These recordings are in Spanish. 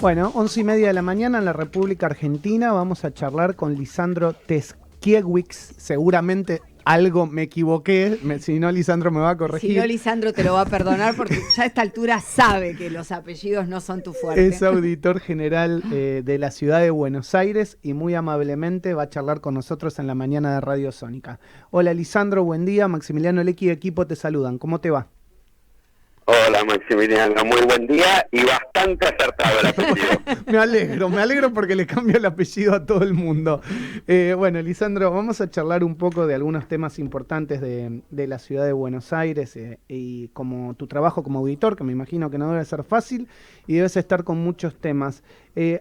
Bueno, 11:30 de la mañana en la República Argentina vamos a charlar con Lisandro Teskiewicz. Seguramente algo me equivoqué, si no Lisandro me va a corregir. Si no, Lisandro te lo va a perdonar porque ya a esta altura sabe que los apellidos no son tu fuerte. Es auditor general de la ciudad de Buenos Aires y muy amablemente va a charlar con nosotros en la mañana de Radio Sónica. Hola Lisandro, buen día. Maximiliano Lecky y equipo te saludan. ¿Cómo te va? Hola Maximiliano, muy buen día y bastante acertado el apellido. Me alegro porque le cambio el apellido a todo el mundo. Bueno, Lisandro, vamos a charlar un poco de algunos temas importantes de la ciudad de Buenos Aires y como tu trabajo como auditor, que me imagino que no debe ser fácil y debes estar con muchos temas.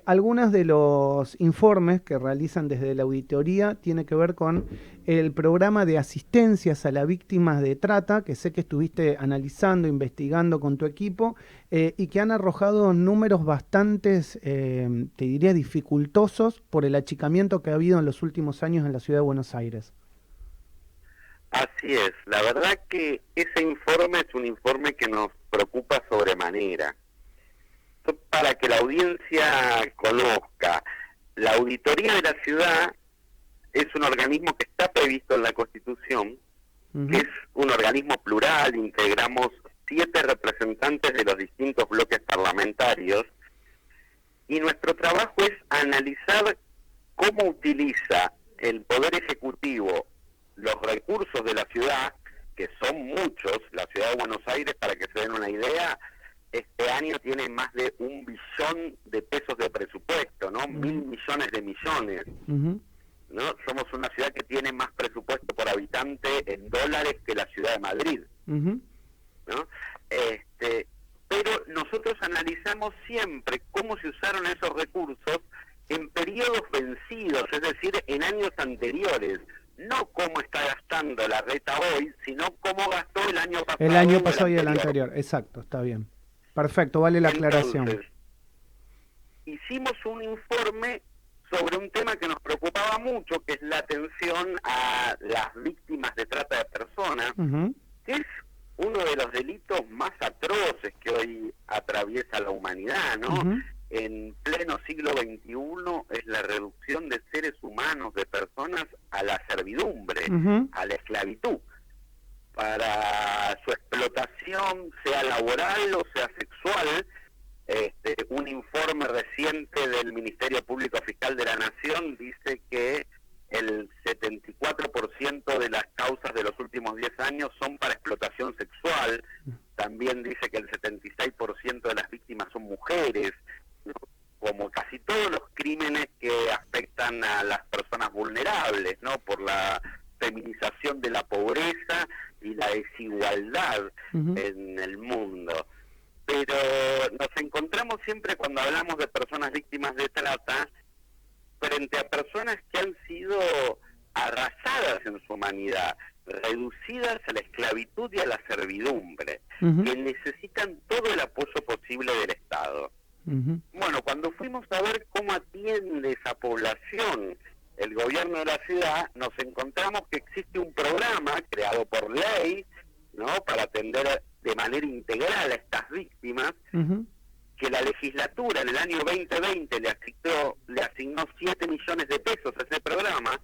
Algunos de los informes que realizan desde la auditoría tienen que ver con el programa de asistencias a las víctimas de trata, que sé que estuviste analizando, investigando con tu equipo, y que han arrojado números bastante, te diría, dificultosos por el achicamiento que ha habido en los últimos años en la ciudad de Buenos Aires. Así es, la verdad que ese informe es un informe que nos preocupa sobremanera. Para que la audiencia conozca, la auditoría de la ciudad es un organismo que está previsto en la Constitución, que es un organismo plural, integramos 7 representantes de los distintos bloques parlamentarios, y nuestro trabajo es analizar cómo utiliza el Poder Ejecutivo los recursos de la ciudad, que son muchos. La ciudad de Buenos Aires, para que se den una idea, este año tiene más de 1 billón de pesos de presupuesto, ¿no? 1.000 millones de millones. ¿No? Somos una ciudad que tiene más presupuesto por habitante en dólares que la ciudad de Madrid. ¿No? Pero nosotros analizamos siempre cómo se usaron esos recursos en periodos vencidos, es decir, en años anteriores. No cómo está gastando la reta hoy, sino cómo gastó el año pasado. El año pasado y el anterior, exacto, está bien. Perfecto, vale la aclaración. Entonces, hicimos un informe sobre un tema que nos preocupaba mucho, que es la atención a las víctimas de trata de personas, que es uno de los delitos más atroces que hoy atraviesa la humanidad, ¿no? En pleno siglo XXI es la reducción de seres humanos, de personas, a la servidumbre, a la esclavitud, para su explotación, sea laboral o sea sexual. Un informe reciente del Ministerio Público Fiscal de la Nación dice que el 74% de las causas de los últimos 10 años son para explotación sexual. También dice que el 76% de las víctimas son mujeres, ¿no? Como casi todos los crímenes que afectan a las personas vulnerables, ¿no? Por la feminización de la pobreza y la desigualdad en el mundo. Pero nos encontramos siempre, cuando hablamos de personas víctimas de trata, frente a personas que han sido arrasadas en su humanidad, reducidas a la esclavitud y a la servidumbre, que necesitan todo el apoyo posible del Estado. Bueno, cuando fuimos a ver cómo atiende esa población el gobierno de la ciudad, nos encontramos que existe un programa creado por ley, ¿no?, para atender de manera integral a estas víctimas, que la legislatura en el año 2020 le asignó 7 millones de pesos a ese programa,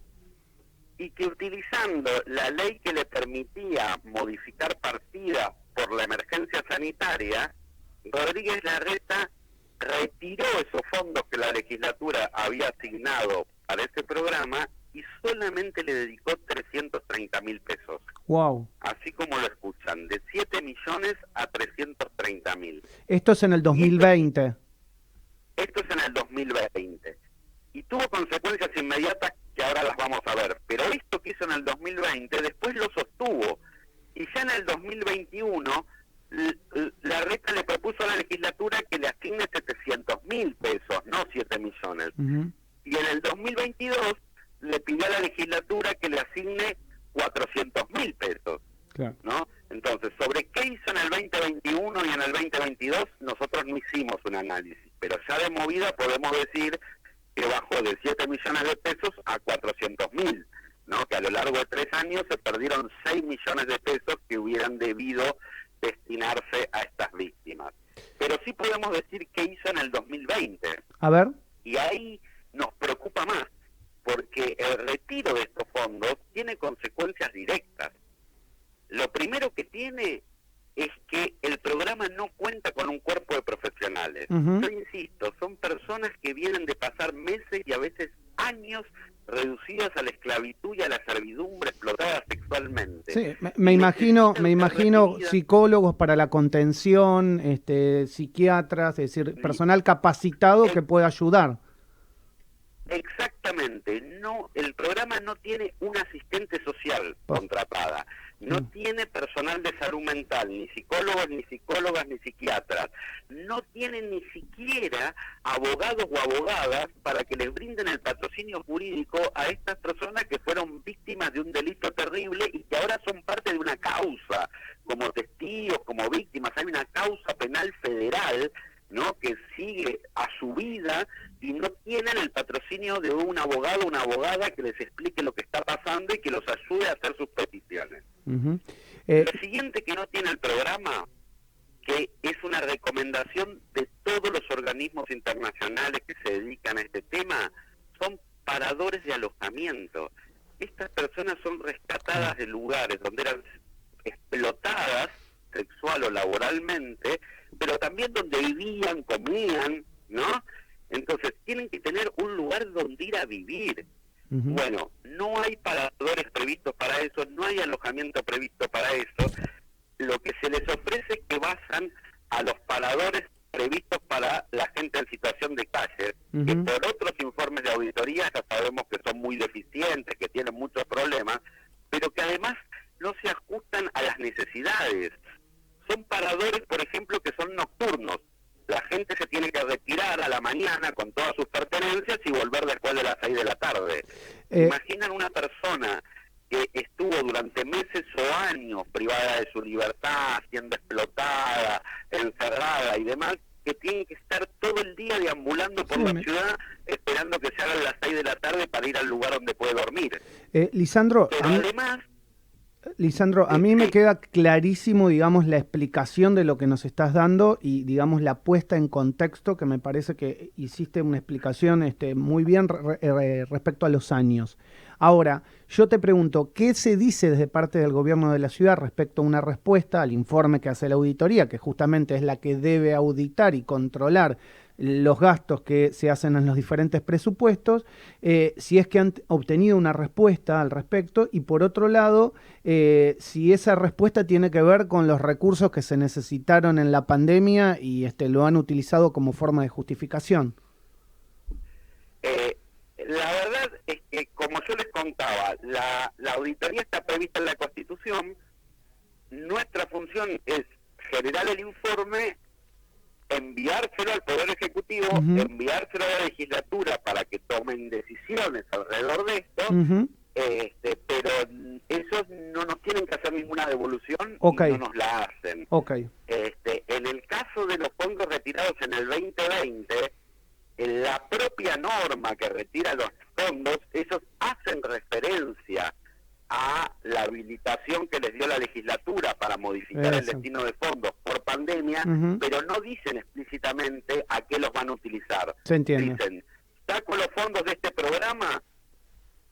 y que utilizando la ley que le permitía modificar partidas por la emergencia sanitaria, Rodríguez Larreta retiró esos fondos que la legislatura había asignado para ese programa y solamente le dedicó 330.000 pesos. Wow. Así como lo escuchan, de 7 millones a 330.000. Esto es en el 2020. Esto es en el 2020. Y tuvo consecuencias inmediatas que ahora las vamos a ver. Pero esto que hizo en el 2020, después lo sostuvo. Y ya en el 2021, Larreta le propuso a la legislatura que le asigne 700.000 pesos, no 7 millones. Y en el 2022 le pidió a la legislatura que le asigne 400.000 pesos. Claro. ¿No? Entonces, sobre qué hizo en el 2021 y en el 2022, nosotros no hicimos un análisis, pero ya de movida podemos decir que bajó de 7 millones de pesos a 400.000, ¿no? Que a lo largo de 3 años se perdieron 6 millones de pesos que hubieran debido destinarse a estas víctimas. pero sí podemos decir qué hizo en el 2020. A ver. Y ahí nos preocupa más, porque el retiro de estos fondos tiene consecuencias directas. Lo primero que tiene es que el programa no cuenta con un cuerpo de profesionales. Yo insisto, son personas que vienen de pasar meses y a veces años reducidas a la esclavitud y a la servidumbre, explotadas sexualmente. Sí, me imagino psicólogos para la contención, psiquiatras, es decir, personal capacitado que pueda ayudar. Exactamente, no, el programa no tiene una asistente social contratada, no tiene personal de salud mental, ni psicólogos, ni psicólogas, ni psiquiatras, no tiene ni siquiera abogados o abogadas para que les brinden el patrocinio jurídico a estas personas que fueron víctimas de un delito terrible y que ahora son parte de una causa, como testigos, como víctimas. Hay una causa penal federal, ¿no?, que sigue a su vida y no tienen el patrocinio de un abogado o una abogada que les explique lo que está pasando y que los ayude a hacer sus peticiones. Lo siguiente que no tiene el programa, que es una recomendación de todos los organismos internacionales que se dedican a este tema, son paradores de alojamiento. Estas personas son rescatadas de lugares donde eran explotadas sexual o laboralmente, pero también donde vivían, comían, ¿no? Entonces tienen que tener un lugar donde ir a vivir. Bueno, no hay paradores previstos para eso, no hay alojamiento previsto para eso. Lo que se les ofrece es que basan a los paradores previstos para la gente en situación de calle, que por otros informes de auditoría ya sabemos que son muy deficientes, que tienen muchos problemas, pero que además no se ajustan a las necesidades. Son paradores, por ejemplo, que son nocturnos. La gente se tiene que retirar a la mañana con todas sus pertenencias y volver después de las 6 de la tarde. Imaginan una persona que estuvo durante meses o años privada de su libertad, siendo explotada, encerrada y demás, que tiene que estar todo el día deambulando por la ciudad esperando que se hagan las 6 de la tarde para ir al lugar donde puede dormir. Lisandro, pero además... Lisandro, a mí me queda clarísimo, digamos, la explicación de lo que nos estás dando y, digamos, la puesta en contexto, que me parece que hiciste una explicación muy bien respecto a los años. Ahora, yo te pregunto, ¿qué se dice desde parte del gobierno de la ciudad respecto a una respuesta al informe que hace la auditoría, que justamente es la que debe auditar y controlar los gastos que se hacen en los diferentes presupuestos, si es que han obtenido una respuesta al respecto y por otro lado, si esa respuesta tiene que ver con los recursos que se necesitaron en la pandemia y lo han utilizado como forma de justificación? La verdad es que, como yo les contaba, la auditoría está prevista en la Constitución. Nuestra función es generar el informe, enviárselo al Poder Ejecutivo, enviárselo a la legislatura para que tomen decisiones alrededor de esto, pero ellos no nos tienen que hacer ninguna devolución y no nos la hacen. En el caso de los fondos retirados en el 2020, en la propia norma que retira los fondos, ellos hacen referencia a la habilitación que les dio la legislatura para modificar el destino de fondos por pandemia, pero no dicen explícitamente a qué los van a utilizar. Se entiende. Dicen, saco los fondos de este programa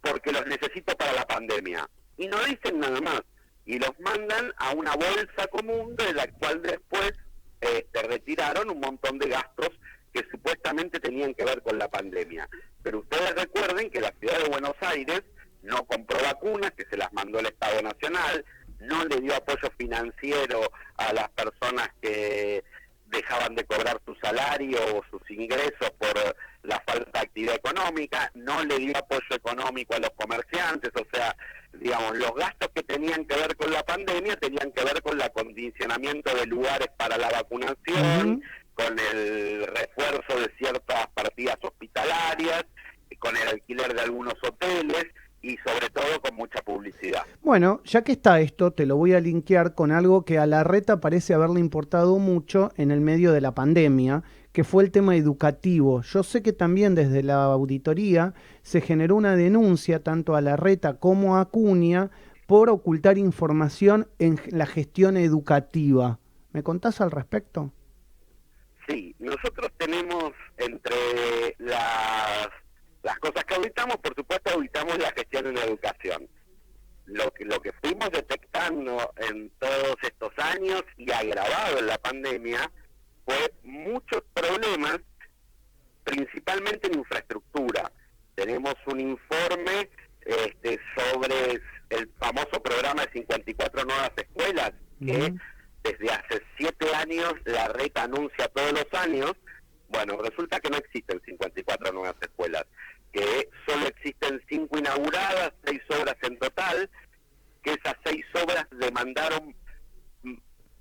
porque los necesito para la pandemia. Y no dicen nada más. Y los mandan a una bolsa común de la cual después retiraron un montón de gastos que supuestamente tenían que ver con la pandemia. Pero ustedes recuerden que la ciudad de Buenos Aires no compró vacunas, que se las mandó el Estado Nacional, no le dio apoyo financiero a las personas que dejaban de cobrar su salario o sus ingresos por la falta de actividad económica, no le dio apoyo económico a los comerciantes, o sea, digamos, los gastos que tenían que ver con la pandemia tenían que ver con el acondicionamiento de lugares para la vacunación, con el refuerzo de ciertas partidas hospitalarias, con el alquiler de algunos hoteles y sobre todo con mucha publicidad. Bueno, ya que está esto, te lo voy a linkear con algo que a Larreta parece haberle importado mucho en el medio de la pandemia, que fue el tema educativo. Yo sé que también desde la auditoría se generó una denuncia tanto a Larreta como a Acuña por ocultar información en la gestión educativa. ¿Me contás al respecto? Sí, nosotros tenemos entre las cosas que auditamos, por supuesto, auditamos la gestión en la educación. Lo que fuimos detectando en todos estos años y agravado en la pandemia fue muchos problemas, principalmente en infraestructura. Tenemos un informe sobre el famoso programa de 54 nuevas escuelas, que desde hace 7 años la red anuncia todos los años. Bueno, resulta que no existen 54 nuevas escuelas, que solo existen 5 inauguradas, 6 obras en total, que esas 6 obras demandaron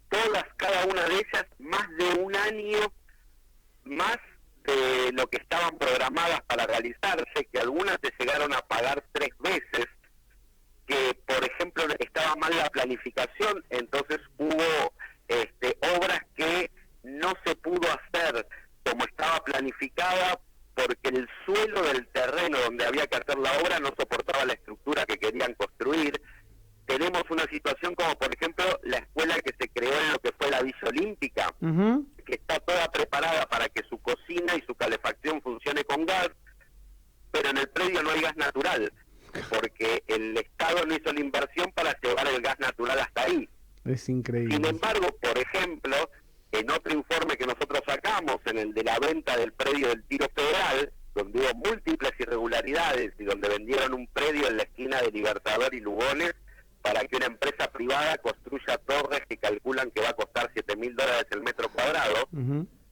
todas, cada una de ellas, más de un año más de lo que estaban programadas para realizarse, que algunas se llegaron a pagar 3 veces, que por ejemplo estaba mal la planificación, entonces hubo obras que no se pudo hacer como estaba planificada porque el suelo del terreno donde había que hacer la obra no soportaba la estructura que querían construir. Tenemos una situación como por ejemplo la escuela que se creó en lo que fue la Villa Olímpica, que está toda preparada para que su cocina y su calefacción funcione con gas, pero en el predio no hay gas natural, porque el Estado no hizo la inversión para llevar el gas natural hasta ahí. Es increíble. Sin embargo, por ejemplo, en otro informe que nosotros sacamos, en el de la venta del predio del Tiro Federal, donde hubo múltiples irregularidades y donde vendieron un predio en la esquina de Libertador y Lugones para que una empresa privada construya torres que calculan que va a costar $7.000 el metro cuadrado,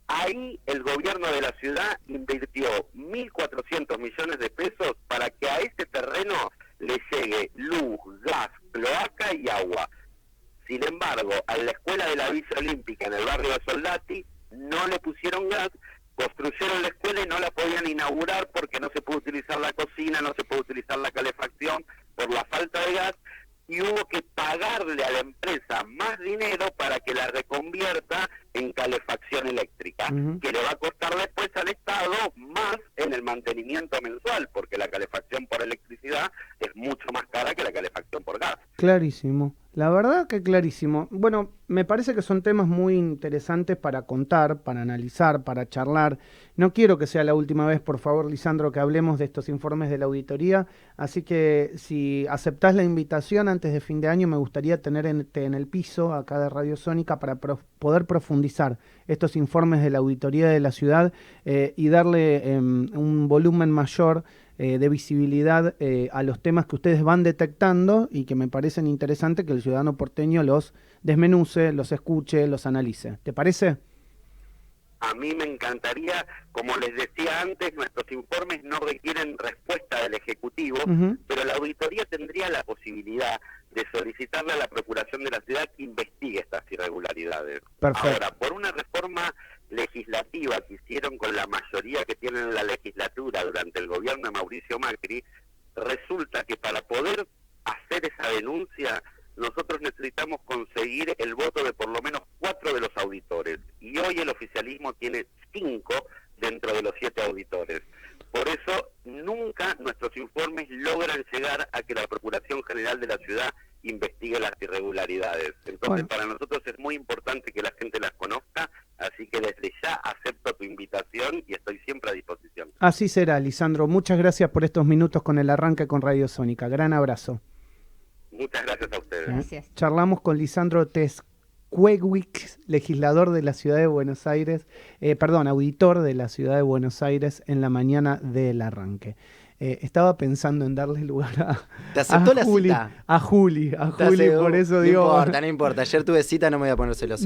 ahí el gobierno de la ciudad invirtió 1.400 millones de pesos para que a ese terreno le llegue luz, gas, cloaca y agua. Sin embargo, a la escuela de la Villa Olímpica en el barrio de Soldati no le pusieron gas, construyeron la escuela y no la podían inaugurar porque no se pudo utilizar la cocina, no se pudo utilizar la calefacción por la falta de gas, y hubo que pagarle a la empresa más dinero para que la reconvierta en calefacción eléctrica, que le va a costar después al Estado más en el mantenimiento mensual, porque la calefacción por electricidad es mucho más cara que la calefacción por gas. Clarísimo. La verdad que clarísimo. Bueno, me parece que son temas muy interesantes para contar, para analizar, para charlar. No quiero que sea la última vez, por favor, Lisandro, que hablemos de estos informes de la auditoría. Así que si aceptás la invitación antes de fin de año, me gustaría tenerte en el piso acá de Radio Sónica para poder profundizar estos informes de la auditoría de la ciudad y darle un volumen mayor de visibilidad a los temas que ustedes van detectando y que me parecen interesantes que el ciudadano porteño los desmenuce, los escuche, los analice. ¿Te parece? A mí me encantaría, como les decía antes, nuestros informes no requieren respuesta del Ejecutivo, pero la auditoría tendría la posibilidad de solicitarle a la Procuración de la Ciudad que investigue estas irregularidades. Perfecto. Ahora, por una reforma legislativa que hicieron con la mayoría que tienen en la legislatura durante el gobierno de Mauricio Macri, resulta que para poder hacer esa denuncia nosotros necesitamos conseguir el voto de por lo menos 4 de los auditores, y hoy el oficialismo tiene 5 dentro de los 7 auditores. Por eso nunca nuestros informes logran llegar a que la Procuración General de la Ciudad investigue las irregularidades. Entonces, para nosotros es muy importante que la gente las conozca, así que desde ya acepto tu invitación y estoy siempre a disposición. Así será, Lisandro. Muchas gracias por estos minutos con el arranque con Radio Sónica. Gran abrazo. Muchas gracias a ustedes. Gracias. Charlamos con Lisandro Tescueguix, legislador de la Ciudad de Buenos Aires, auditor de la Ciudad de Buenos Aires en la mañana del arranque. Estaba pensando en darle lugar ¿Te aceptó la Juli, cita? a Juli, por eso digo... No importa. Ayer tuve cita, no me voy a poner celoso.